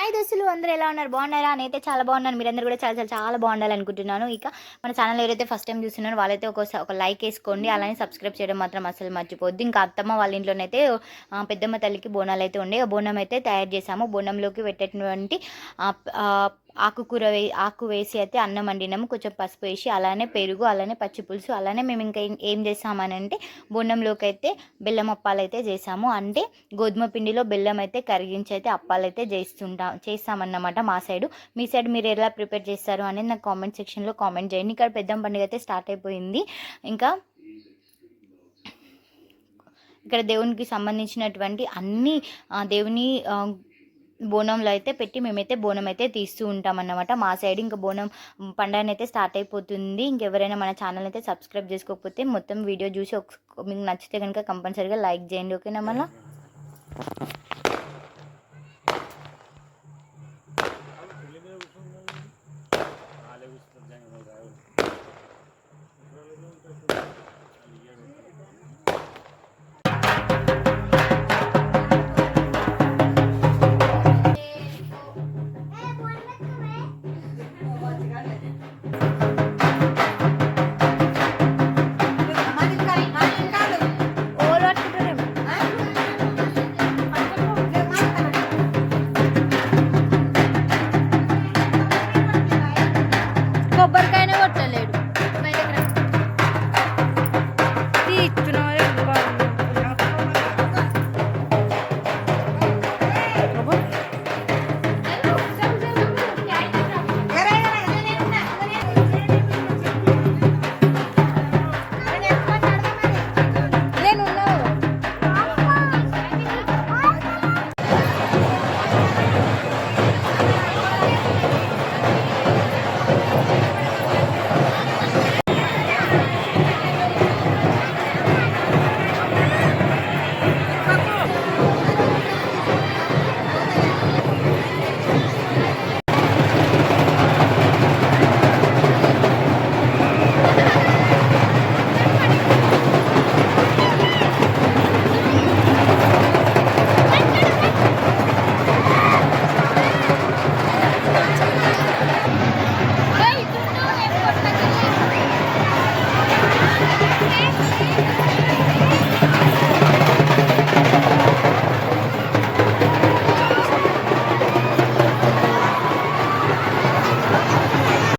Hi దోస్తులు అందరూ ఎలా ఉన్నారు? బాగున్నారా? నేనైతే చాలా బాగున్నాను. మీరందరూ కూడా చాలా చాలా చాలా బాగుండాలనుకుంటున్నాను. ఇక మన ఛానల్ ఎవరైతే ఫస్ట్ టైం చూస్తున్నారో వాళ్ళైతే ఒక లైక్ వేసుకోండి. అలానే సబ్స్క్రైబ్ చేయడం మాత్రం అసలు మర్చిపోద్ది. ఇంకా అత్తమ్మ వాళ్ళ ఇంట్లోనైతే పెద్దమ్మ తల్లికి బోనాలు అయితే ఉండే బోనం అయితే తయారు చేసాము. బోనంలోకి పెట్టేటువంటి ఆకు వేసి అయితే అన్నం వండినాము. కొంచెం పసుపు వేసి అలానే పెరుగు అలానే పచ్చి పులుసు అలానే మేము ఇంకా ఏం చేసామని అంటే బోనంలోకి అయితే బెల్లం అప్పాలు అయితే చేసాము. అంటే గోధుమ పిండిలో బెల్లం అయితే కరిగించి అయితే అప్పాలు అయితే చేస్తామన్నమాట మా సైడు. మీ సైడ్ మీరు ఎలా ప్రిపేర్ చేస్తారు అనేది నాకు కామెంట్ సెక్షన్లో కామెంట్ చేయండి. ఇక్కడ పెద్దమ్మ పండుగ అయితే స్టార్ట్ అయిపోయింది. ఇంకా ఇక్కడ దేవునికి సంబంధించినటువంటి అన్ని దేవుని బోనంలో అయితే పెట్టి మేమైతే బోనం అయితే తీస్తూ ఉంటాం అన్నమాట మా సైడ్. ఇంకా బోనం పండుగ అయితే స్టార్ట్ అయిపోతుంది. ఇంకెవరైనా మన ఛానల్ అయితే సబ్స్క్రైబ్ చేసుకోకపోతే మొత్తం వీడియో చూసి మీకు నచ్చితే కనుక కంపల్సరీగా లైక్ చేయండి. ఓకేనా? మళ్ళీ కొబ్బరికాయనే కొట్టలేడు.